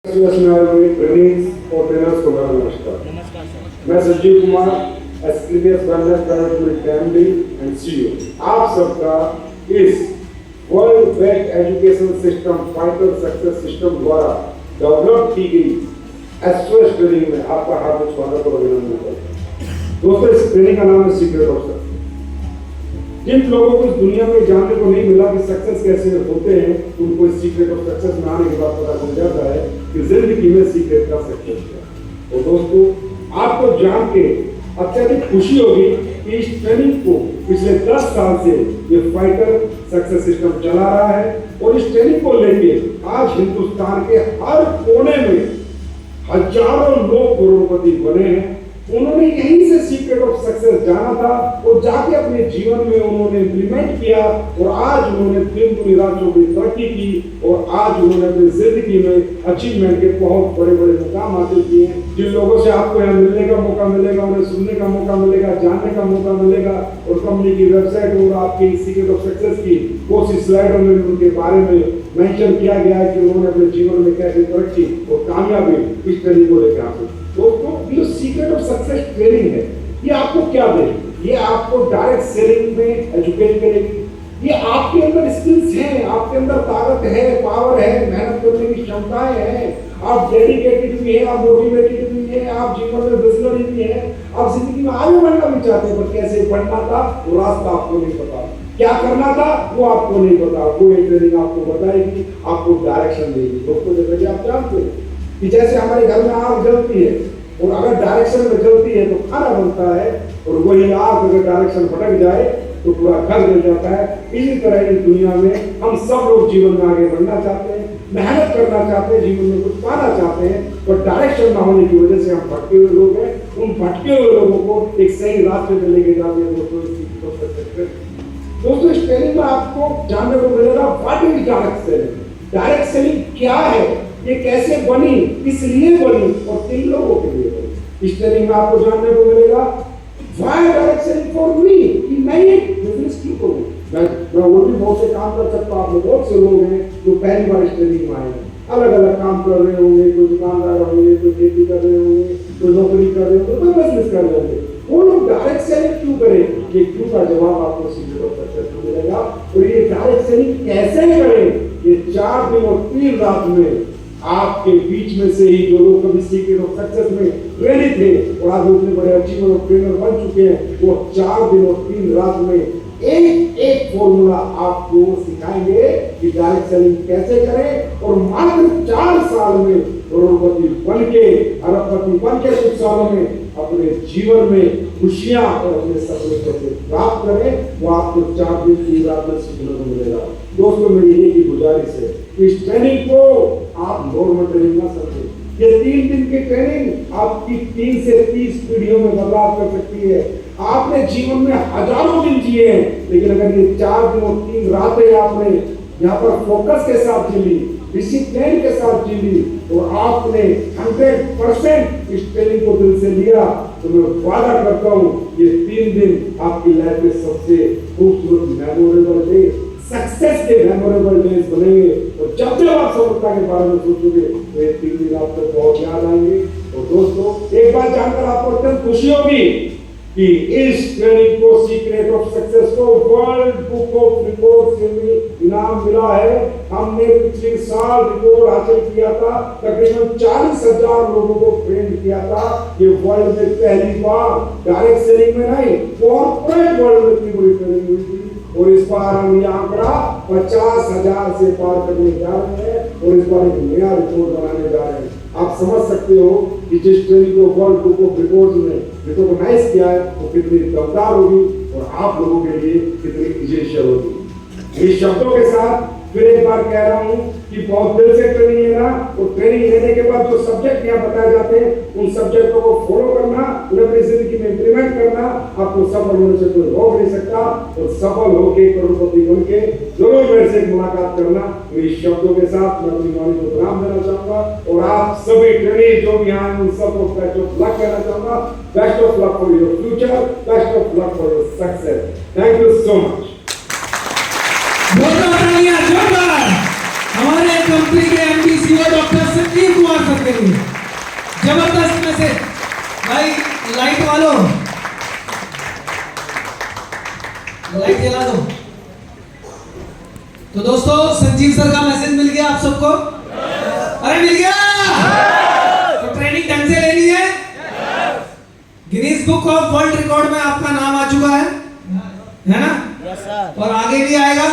Trainings और trainers को नमस्कार। मैं Sanjeev Kumar Asclepius wellness private limited MD and CEO आप सबका इस world best education system fighter success system द्वारा डेवलप की गई एस्ट्रेस ट्रेनिंग में आपका हार्दिक स्वागत और अभिनंदन करता हूं। दोस्तों, इस ट्रेनिंग का नाम है सीक्रेट ऑफ सक्सेस। जिन लोगों को इस दुनिया में जानने को नहीं मिला कि सक्सेस कैसे होते हैं, उनको इस सीक्रेट ऑफ सक्सेस में आने के बाद पता चल जाता है कि जिंदगी में सीक्रेट का सक्सेस है। और दोस्तों, आपको जान के अत्यधिक खुशी होगी कि इस ट्रेनिंग को पिछले 10 साल से ये फाइटर सक्सेस सिस्टम चला रहा है और इस ट्रेनिंग को लेके आज हिंदुस्तान के हर कोने में हजारों लोग करोड़पति बने हैं। उन्होंने यहीं से सीक्रेट ऑफ सक्सेस जाना था और जाके अपने जीवन में उन्होंने इंप्लीमेंट किया और आज उन्होंने दिन दुनी रात चौबीस तरक्की की और आज उन्होंने अपनी जिंदगी में अचीवमेंट के बहुत बड़े बड़े मुकाम हासिल किए हैं। जिन लोगों से आपको यहाँ मिलने का मौका मिलेगा, उन्हें सुनने का मौका मिलेगा, जानने का मौका मिलेगा और कंपनी की वेबसाइट और आपकी सीक्रेट ऑफ सक्सेस की कोशिश स्लाइडों में उनके बारे में मेंशन किया गया है कि उन्होंने अपने जीवन में कैसे तरक्की और कामयाबी इस ट्रेनिंग को लेकर हासिल। दोस्तों, ये सीक्रेट ऑफ सक्सेस ट्रेनिंग है, ये आपको क्या देगी? ये आपको डायरेक्ट सेलिंग में एजुकेट करेगी। ये आपके अंदर स्किल्स हैं, आपके अंदर ताकत है, पावर है, मेहनत करने की क्षमताएं हैं, आप डेडिकेटेड भी हैं, आप मोटिवेटेड भी हैं, आप जीवन में विजनरी भी हैं, आप जिंदगी में आगे बढ़ना भी चाहते हैं, पर कैसे बढ़ना था वो रास्ता आपको नहीं पता, क्या करना था वो आपको नहीं पता। वो ये ट्रेनिंग आपको बताएगी, आपको डायरेक्शन देगी। दोस्तों, जैसे कि आप जानते हैं कि जैसे हमारे घर में आग जलती है और अगर डायरेक्शन में जलती है तो खाना बनता है और वही आग अगर डायरेक्शन भटक जाए तो पूरा घर जल जाता है। इसी तरह इस दुनिया में हम सब लोग जीवन में आगे बढ़ना चाहते हैं, मेहनत करना चाहते हैं, जीवन में कुछ पाना चाहते हैं, पर डायरेक्शन ना होने की वजह से हम भटके हुए लोग हैं। उन भटके हुए लोगों को एक सही रास्ते पे लेके जाते हैं। दोस्तों, इस ट्रेनिंग में आपको जानने को मिलेगा what is direct selling. Direct selling क्या है, ये कैसे बनी, किस लिए बनी और किन लोगों के लिए बनी। इस ट्रेनिंग में आपको जानने को मिलेगा why direct selling for me, कि मैं ये बिजनेस क्यों करूं। मैं और भी बहुत से काम कर सकता हूं। आप में बहुत से लोग हैं जो पहली बार इस ट्रेनिंग में आए हैं, अलग अलग काम कर रहे होंगे, कोई दुकानदार होंगे, कोई खेती कर रहे होंगे, कोई नौकरी कर रहे होंगे, कोई बिजनेस कर रहे होंगे। वो लोग डायरेक्ट सेलिंग क्यों करें, ये क्यों का जवाब आपको सीक्रेट ऑफ सक्सेस में मिलेगा। और ये डायरेक्ट सेलिंग कैसे करें, ये 4 दिन और 3 रात में आपके बीच में से ही जो लोग कभी सीक्रेट ऑफ सक्सेस में ट्रेनिंग थे और आज उतने बड़े अचीवर और ट्रेनर बन चुके हैं, वो 4 दिन और 3 रात में एक एक फॉर्मूला आपको सिखाएंगे कि डायरेक्ट सेलिंग कैसे करें और मात्र 4 साल में करोड़पति बन के, अरबपति बन के कुछ सालों में अपने जीवन में खुशियां और अपने सपने कैसे प्राप्त करें, वो आपको 4 दिन 3 रात में सीखने को मिलेगा। दोस्तों, मेरी एक ही गुजारिश है, इस ट्रेनिंग को आप नॉर्मल ट्रेनिंग ना समझें। ये 3 दिन की ट्रेनिंग आपकी 3 से 30 पीढ़ियों में बदलाव कर सकती है। आपने जीवन में हजारों दिन जिए हैं, लेकिन अगर ये 4 दिन और 3 रातें आपने यहाँ पर फोकस के साथ जी ली, डिसिप्लिन के साथ जी ली और आपने 100% इस ट्रेनिंग को दिल से लिया, तो मैं वादा करता हूँ ये 3 दिन आपकी लाइफ में सबसे खूबसूरत मेमोरेबल डे, सक्सेस के मेमोरेबल डेज बनेंगे। और जब आप सफलता के बारे में सोचोगे तो ये 3 दिन आपको बहुत याद आएंगे। और दोस्तों, एक बात जानकर आपको अत्यंत खुशी होगी कि इस ट्रेनिंग को सीक्रेट ऑफ सक्सेस को वर्ल्ड बुक ऑफ रिकॉर्ड से भी इनाम मिला है। हमने पिछले साल रिकॉर्ड हासिल किया था, तकरीबन 40,000 लोगों को ट्रेन किया था। ये वर्ल्ड में पहली बार डायरेक्ट सेलिंग में नहीं, कॉर्पोरेट वर्ल्ड में इतनी बड़ी ट्रेनिंग हुई थी। और इस बार हम ये आंकड़ा 50,000 से पार करने जा रहे हैं और इस बार एक नया रिकॉर्ड बनाने जा रहे हैं। आप समझ सकते हो कि जिस ट्रेनिंग को वर्ल्ड बुक ऑफ रिकॉर्ड्स में रिकॉग्नाइज किया है वो कितनी दमदार होगी और आप लोगों के लिए कितनी इजेशियल होगी। इस शब्दों के साथ फिर एक बार कह रहा हूँ कि बहुत दिल से ट्रेनिंग लेना और ट्रेनिंग लेने के बाद जो सब्जेक्ट यहाँ बताए जाते हैं उन सब्जेक्टों को फॉलो करना, उन्हें अपनी जिंदगी में इंप्लीमेंट करना, आपको सफल होने से कोई रोक नहीं सकता। और सफल होके करोड़पति बन के जरूर मेरे से मुलाकात करना। मेरी शब्दों के साथ मैं अपनी वाणी को प्रणाम देना चाहूंगा और आप सभी ट्रेनिंग जो भी आए उन सबको बेस्ट ऑफ लक कहना चाहूंगा। Best of luck for your future, best of luck for your success. Thank you so much. हमारे कंपनी के MD CEO doctor Sanjeev Kumar जबरदस्त मैसेज भाई। लाइट वालों लाइट जला दो। तो दोस्तों संजीव सर का मैसेज मिल गया आप सबको? अरे मिल गया। तो ट्रेनिंग ढंग से लेनी है। Guinness book of world record में आपका नाम आ चुका है ना? और आगे भी आएगा।